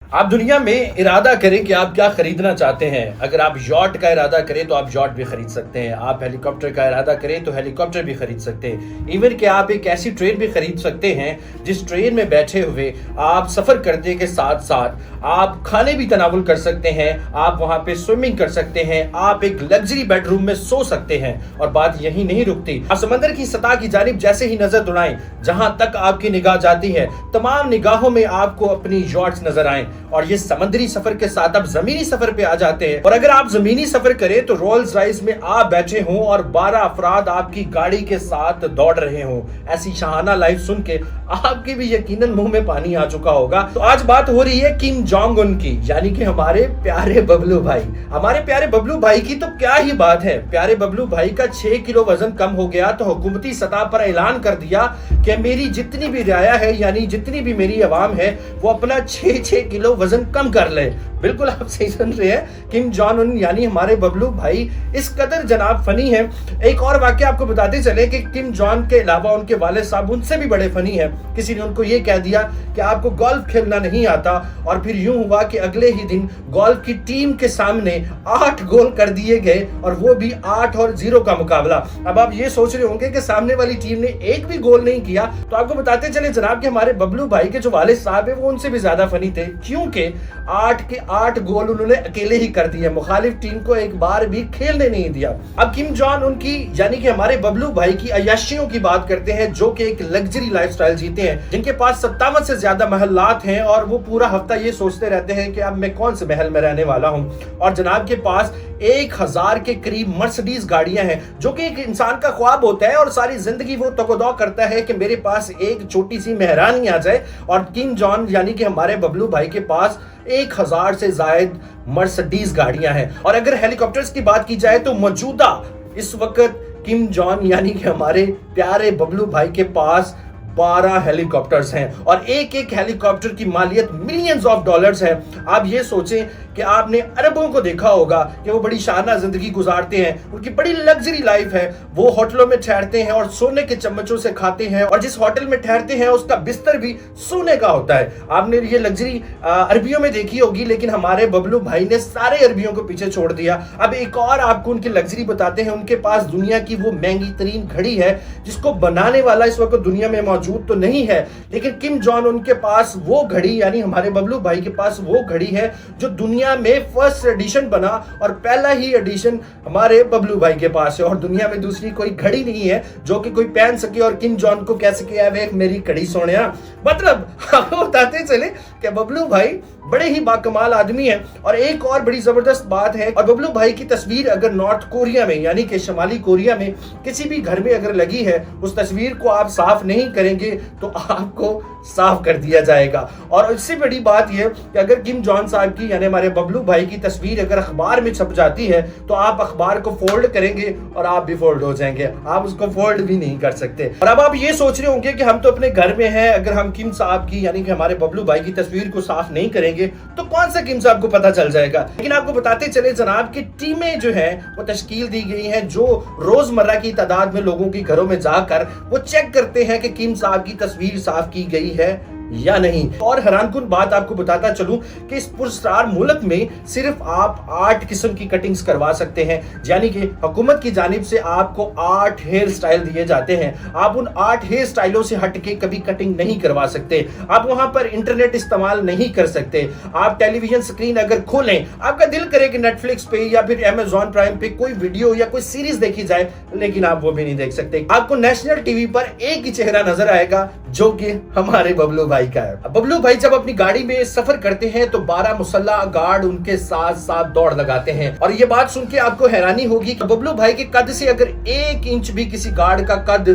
आप दुनिया में इरादा करें कि आप क्या खरीदना चाहते हैं। अगर आप यॉट का इरादा करें तो आप यॉट भी खरीद सकते हैं। आप हेलीकॉप्टर का इरादा करें तो हेलीकॉप्टर भी खरीद सकते हैं। इवन कि आप एक ऐसी ट्रेन भी खरीद सकते हैं जिस ट्रेन में बैठे हुए आप सफर करने के साथ साथ आप खाने भी तनावुल कर सकते हैं। आप वहां पे स्विमिंग कर सकते हैं। आप एक लग्जरी बेडरूम में सो सकते हैं। और बात यही नहीं रुकती, आप समंदर की सतह की जानिब जैसे ही नजर दौड़ाएं, जहां तक आपकी निगाह जाती है तमाम निगाहों में आपको अपनी यॉट्स नजर आए। और ये समुद्री सफर के साथ आप जमीनी सफर पे आ जाते हैं। और अगर आप जमीनी सफर करें तो रोल्स रॉयस में आप बैठे हों और 12 अफराद आपकी गाड़ी के साथ दौड़ रहे हों। ऐसी शाहाना लाइफ सुन के आपके भी यकीनन मुंह में पानी आ चुका होगा। तो आज बात हो रही है किम जोंग उन की, यानी कि हमारे प्यारे बबलू भाई। हमारे प्यारे बबलू भाई की तो क्या ही बात है। प्यारे बबलू भाई का 6 किलो वजन कम हो गया तो हुकूमती सतह पर ऐलान कर दिया कि मेरी जितनी भी रियाया है, यानी जितनी भी मेरी अवाम है, वो अपना 6 किलो वजन कम कर ले। बिल्कुल आप सही सुन रहे हैं। किम जोंग उन यानी हमारे बबलू भाई इस कदर जनाब फनी है। एक और वाक्य आपको बताते चले कि किम जोंग के अलावा उनके वाले साहब उनसे भी बड़े फनी है। किसी ने उनको ये कह दिया कि आपको गोल्फ खेलना नहीं आता, और फिर यूं हुआ कि अगले ही दिन गोल्फ की टीम के सामने 8 गोल कर दिए गए, और वो भी 8 और 0 का मुकाबला। अब आप ये सोच रहे होंगे कि सामने वाली टीम ने एक भी गोल नहीं किया। तो आपको बताते चले जनाब कि हमारे बबलू भाई के जो वाले साहब है वो उनसे भी ज्यादा फनी थे, क्योंकि 8 के 8 गोल उन्होंने अकेले ही कर दिए। मुखालिफ टीम को एक बार भी खेलने नहीं दिया। अब किम जोंग उनकी यानी कि हमारे बबलू भाई की अय्याशियों की बात करते हैं, जो कि एक लग्जरी लाइफस्टाइल जीते हैं, जिनके पास 57 से ज्यादा महलात हैं, और वो पूरा हफ्ता ये सोचते रहते हैं कि अब मैं कौन से महल में रहने वाला हूं। और जनाब के पास 1000 के करीब मर्सिडीज गाड़ियां हैं, जो कि एक इंसान का ख्वाब होता है। और सारी जिंदगी वो तकदौ करता है कि मेरे पास एक छोटी सी मेहरानी आ जाए। और किम जोंग यानी कि हमारे बबलू भाई के पास 1000 से ज्यादा मर्सिडीज गाड़ियां हैं। और अगर हेलीकॉप्टर्स की बात की जाए तो मौजूदा इस वक्त किम जोंग यानी कि हमारे प्यारे बबलू भाई के पास 12 हेलीकॉप्टर्स हैं, और एक एक हेलीकॉप्टर की मालियत मिलियंस ऑफ डॉलर्स है। आप ये सोचें कि आपने अरबों को देखा होगा कि वो बड़ी शानदार जिंदगी गुजारते हैं, उनकी बड़ी लग्जरी लाइफ है। वो होटलों में ठहरते हैं और सोने के चम्मचों से खाते हैं, और जिस होटल में ठहरते हैं उसका बिस्तर भी सोने का होता है। आपने ये लग्जरी अरबियों में देखी होगी, लेकिन हमारे बबलू भाई ने सारे अरबियों को पीछे छोड़ दिया। अब एक और आपको उनकी लग्जरी बताते हैं। उनके पास दुनिया की वो महंगी तरीन घड़ी है जिसको बनाने वाला इस वक्त दुनिया में मौजूद तो नहीं है, लेकिन किम जोंग उनके पास वो घड़ी यानी हमारे बबलू भाई के पास वो घड़ी है जो दुनिया में फर्स्ट एडिशन बना, और पहला ही एडिशन हमारे बबलू भाई के पास है। और दुनिया में दूसरी कोई घड़ी नहीं है जो कि कोई पहन सके और किम जोंग को कह सके वे मेरी घड़ी सोनिया। मतलब आपको बताते चले कि बबलू भाई बड़े ही बाकमाल आदमी है। और एक और बड़ी जबरदस्त बात है, और बबलू भाई की तस्वीर अगर नॉर्थ कोरिया में यानी कि शमाली कोरिया में किसी भी घर में अगर लगी है, उस तस्वीर को आप साफ नहीं करेंगे तो आपको साफ कर दिया जाएगा। और इससे बड़ी बात यह कि अगर किम जोंग साहब की यानी हमारे बबलू भाई की तस्वीर अगर अखबार में छप जाती है तो आप अखबार को फोल्ड करेंगे और आप भी फोल्ड हो जाएंगे, आप उसको फोल्ड भी नहीं कर सकते। और अब आप ये सोच रहे होंगे कि हम तो अपने घर में हैं, अगर हम किम साहब की यानी कि हमारे बबलू भाई की तस्वीर को साफ नहीं करेंगे तो कौन सा किम साहब को पता चल जाएगा। लेकिन आपको बताते चले जनाब की टीमें जो है वो तश्कील दी गई हैं, जो रोजमर्रा की तादाद में लोगों के घरों में जाकर वो चेक करते हैं कि किम साहब की तस्वीर साफ की गई है या नहीं। और हैरानकुन बात आपको बताता चलूं कि इस पुरस्कार मुल्क में सिर्फ आप 8 किस्म की कटिंग्स करवा सकते हैं, यानी कि हुकूमत की जानिब से आपको 8 हेयर स्टाइल दिए जाते हैं। आप उन 8 हेयर स्टाइलों से हटके कभी कटिंग नहीं करवा सकते। आप वहां पर इंटरनेट इस्तेमाल नहीं कर सकते। आप टेलीविजन स्क्रीन अगर खोलें, आपका दिल करे कि नेटफ्लिक्स पे या फिर अमेज़न प्राइम पे कोई वीडियो या कोई सीरीज देखी जाए, लेकिन आप वो भी नहीं देख सकते। आपको नेशनल टीवी पर एक ही चेहरा नजर आएगा जो कि हमारे बबलू भाई का है। बबलू भाई जब अपनी गाड़ी में सफर करते हैं तो 12 मुसल्ला गार्ड उनके साथ साथ दौड़ लगाते हैं। और ये बात सुन के आपको हैरानी होगी कि बबलू भाई के कद से अगर 1 इंच भी किसी गार्ड का कद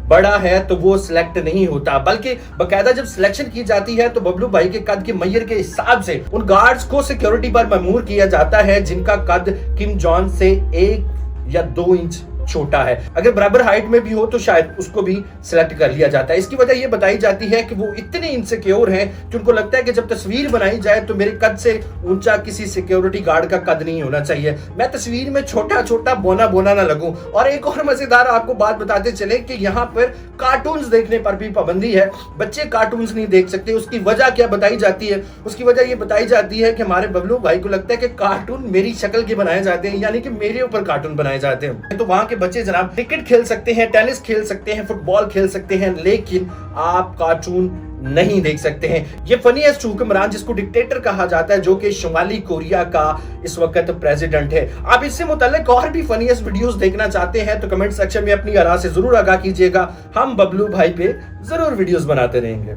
बड़ा है तो वो सिलेक्ट नहीं होता, बल्कि बकायदा जब सिलेक्शन की जाती है तो बबलू भाई के कद के मैयर के हिसाब से उन गार्ड्स को सिक्योरिटी पर ममूर किया जाता है जिनका कद किम जोंग से 1 या 2 इंच छोटा है। अगर बराबर हाइट में भी हो तो शायद उसको भी सिलेक्ट कर लिया जाता है। इसकी वजह यह बताई जाती है कि वो इतने इनसिक्योर हैं कि उनको लगता है कि जब तस्वीर बनाई जाए तो मेरे कद से ऊंचा किसी सिक्योरिटी गार्ड का कद नहीं होना चाहिए, मैं तस्वीर में छोटा छोटा बोना बोना ना लगूं। और एक और मजेदार आपको बात बताते चले कि यहाँ पर कार्टून्स देखने पर भी पाबंदी है, बच्चे कार्टून्स नहीं देख सकते। उसकी वजह क्या बताई जाती है? उसकी वजह यह बताई जाती है कि हमारे बबलू भाई को लगता है कि कार्टून मेरी शक्ल के बनाए जाते हैं, यानी कि मेरे ऊपर कार्टून बनाए जाते हैं। तो वहां के बच्चे जनाब क्रिकेट खेल सकते हैं, टेनिस खेल सकते हैं, फुटबॉल खेल सकते हैं, लेकिन आप कार्टून नहीं देख सकते हैं। ये फनीएस्ट हुक्मरान जिसको डिक्टेटर कहा जाता है, जो कि शुमाली कोरिया का इस वक्त प्रेसिडेंट है। आप इससे मुताल्लिक और भी फनीएस्ट वीडियोस देखना चाहते हैं तो कमेंट सेक्शन में अपनी आरा से जरूर आगाह कीजिएगा, हम बबलू भाई पे जरूर वीडियोस बनाते रहेंगे।